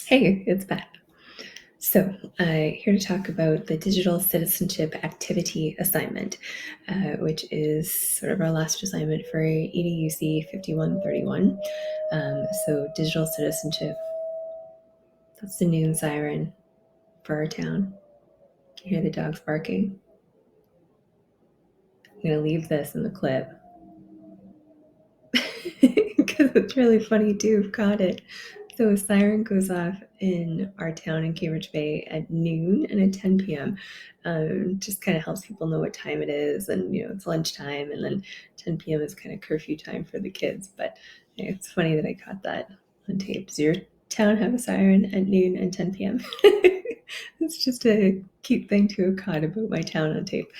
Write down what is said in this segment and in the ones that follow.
Hey, it's Beth. So, here to talk about the digital citizenship activity assignment, which is sort of our last assignment for EDUC 5131. So, digital citizenship, that's the noon siren for our town. You hear the dogs barking. I'm going to leave this in the clip because it's really funny too. I've got it. So a siren goes off in our town in Cambridge Bay at noon and at 10 p.m. Just kind of helps people know what time it is, and it's lunchtime, and then 10 p.m. is kind of curfew time for the kids. But it's funny that I caught that on tape. Does your town have a siren at noon and 10 p.m.? It's just a cute thing to have caught about my town on tape.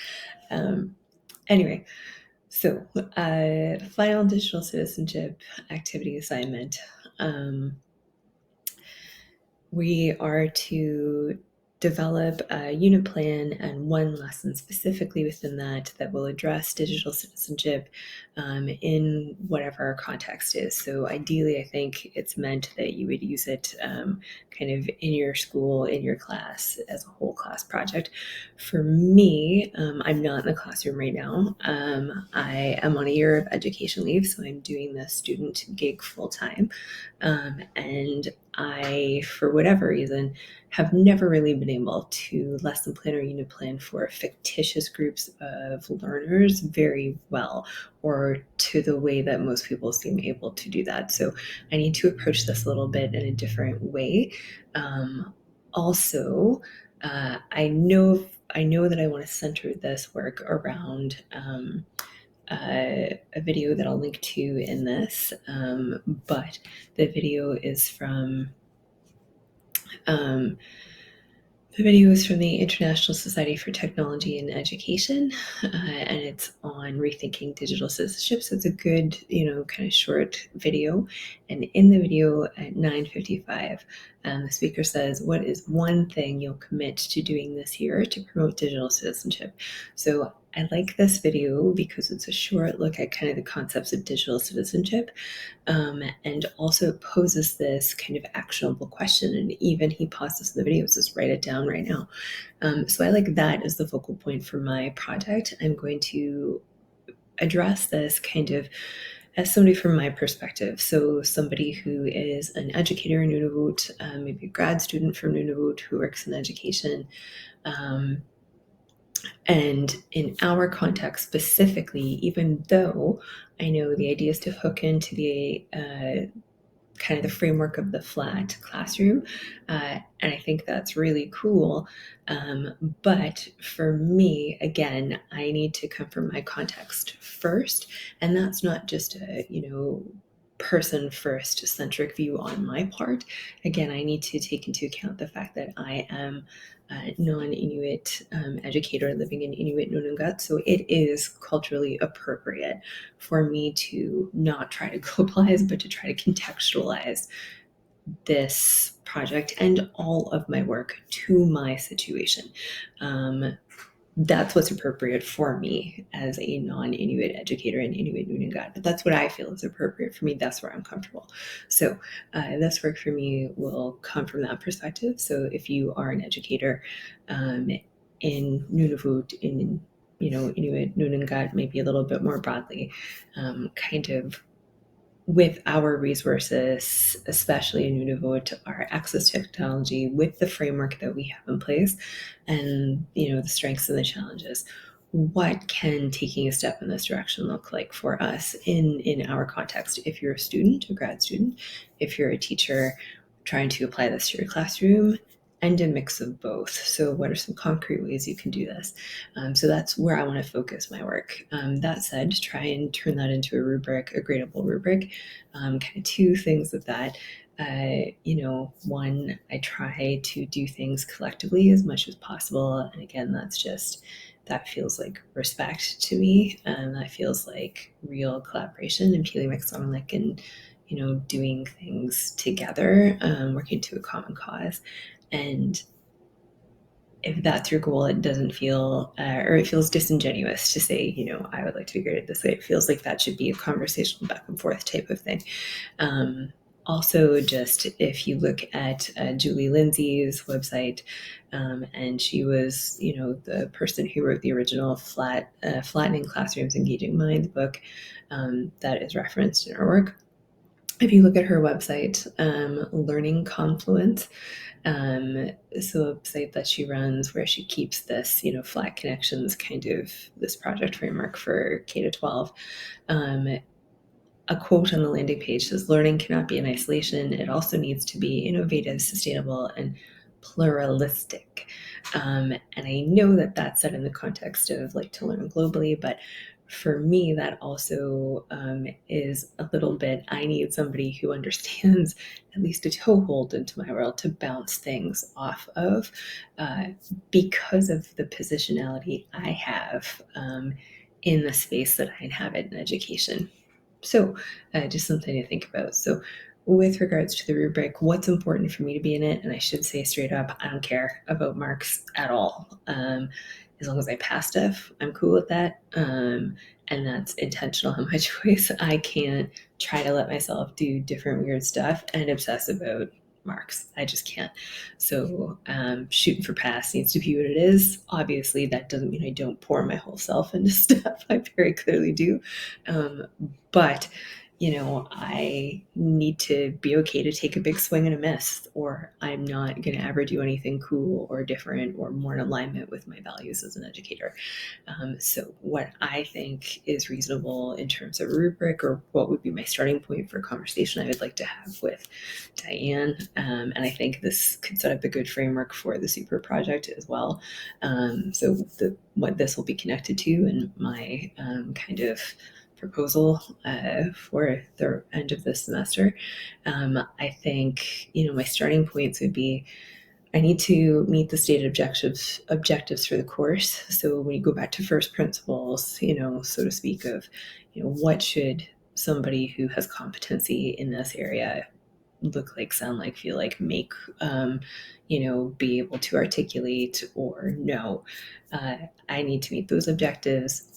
Anyway, so final digital citizenship activity assignment. We are to develop a unit plan and one lesson specifically within that will address digital citizenship in whatever our context is. So ideally, I think it's meant that you would use it kind of in your school, in your class, as a whole class project. For me, I'm not in the classroom right now. I am on a year of education leave, so I'm doing the student gig full time. And I, for whatever reason, have never really been able to lesson plan or unit plan for fictitious groups of learners very well, or to the way that most people seem able to do that. So I need to approach this a little bit in a different way. Also, I know that I want to center this work around a video that I'll link to in this, but the video is from the International Society for Technology and Education, and it's on rethinking digital citizenship. So it's a good, kind of short video. And in the video at 9:55, the speaker says, "What is one thing you'll commit to doing this year to promote digital citizenship?" So I like this video because it's a short look at kind of the concepts of digital citizenship, and also poses this kind of actionable question. And even he pauses in the video, says, "Write it down right now." So I like that as the focal point for my project. I'm going to address this kind of as somebody from my perspective. So somebody who is an educator in Nunavut, maybe a grad student from Nunavut who works in education. And in our context specifically, even though I know the idea is to hook into the kind of the framework of the flat classroom, and I think that's really cool. But for me, again, I need to come from my context first, and that's not just a person first centric view on my part. Again, I need to take into account the fact that I am a non-Inuit educator living in Inuit Nunavut, so it is culturally appropriate for me to not try to globalize, but to try to contextualize this project and all of my work to my situation. That's what's appropriate for me as a non-Inuit educator in Inuit Nunavut. But that's what I feel is appropriate for me. That's where I'm comfortable. So this work for me will come from that perspective. So if you are an educator in Nunavut, in Inuit Nunavut, maybe a little bit more broadly, kind of with our resources, especially in Nunavut, our access to technology, with the framework that we have in place, and the strengths and the challenges, what can taking a step in this direction look like for us in our context? If you're a student, a grad student, if you're a teacher trying to apply this to your classroom, and a mix of both. So what are some concrete ways you can do this? So that's where I want to focus my work. That said, try and turn that into a rubric, a gradable rubric. Kind of two things with that. One, I try to do things collectively as much as possible. And again, that feels like respect to me. That feels like real collaboration and peeling like and doing things together, working to a common cause. And if that's your goal, it doesn't feel, or it feels disingenuous to say, I would like to be graded this way. It feels like that should be a conversational back and forth type of thing. Also, just if you look at Julie Lindsay's website, and she was, the person who wrote the original Flattening Classrooms, Engaging Minds book that is referenced in our work. If you look at her website, Learning Confluence, so a website that she runs where she keeps this, flat connections kind of this project framework for K to 12. A quote on the landing page says, "Learning cannot be in isolation. It also needs to be innovative, sustainable, and pluralistic." And I know that that's said in the context of like to learn globally, but for me, that also is a little bit, I need somebody who understands at least a toehold into my world to bounce things off of because of the positionality I have in the space that I inhabit in education. So, just something to think about. So, with regards to the rubric, what's important for me to be in it? And I should say straight up, I don't care about marks at all. As long as I pass stuff, I'm cool with that. And that's intentional on my choice. I can't try to let myself do different weird stuff and obsess about marks. I just can't. So shooting for pass needs to be what it is. Obviously, that doesn't mean I don't pour my whole self into stuff. I very clearly do. But I need to be okay to take a big swing and a miss, or I'm not going to ever do anything cool or different or more in alignment with my values as an educator. So what I think is reasonable in terms of rubric, or what would be my starting point for a conversation I would like to have with Diane, and I think this could set up a good framework for the super project as well. So what this will be connected to, and my kind of proposal for the end of this semester. I think, my starting points would be, I need to meet the stated objectives for the course. So when you go back to first principles, so to speak, of, what should somebody who has competency in this area look like, sound like, feel like, make, be able to articulate or know. I need to meet those objectives.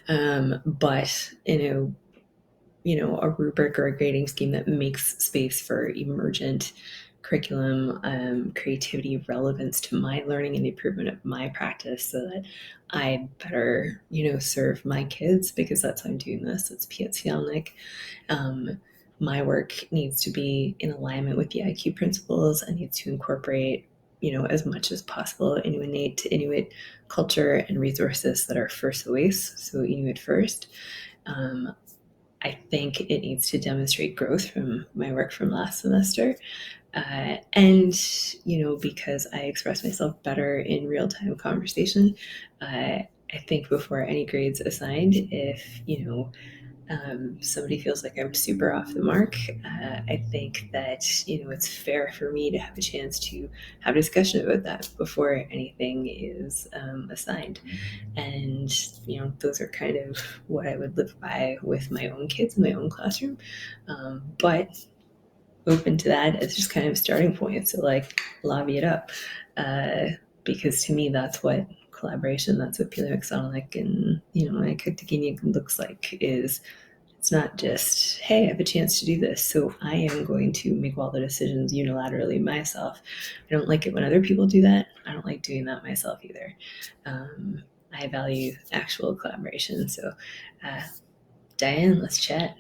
But a rubric or a grading scheme that makes space for emergent curriculum, creativity, relevance to my learning and the improvement of my practice, so that I better, serve my kids, because that's how I'm doing this. It's PSC. My work needs to be in alignment with the IQ principles and needs to incorporate, as much as possible, Inuit to Inuit culture and resources that are first voice, so Inuit first. I think it needs to demonstrate growth from my work from last semester. And, because I express myself better in real-time conversation, I think before any grades assigned, if, somebody feels like I'm super off the mark, I think that, it's fair for me to have a chance to have a discussion about that before anything is assigned. And, those are kind of what I would live by with my own kids in my own classroom. But open to that as just kind of a starting point. So, like, lobby it up. Because to me, that's what collaboration, that's what paleomixonic and, academia looks like, is it's not just, hey, I have a chance to do this, so I am going to make all the decisions unilaterally myself. I don't like it when other people do that. I don't like doing that myself either. I value actual collaboration. So, Diane, let's chat.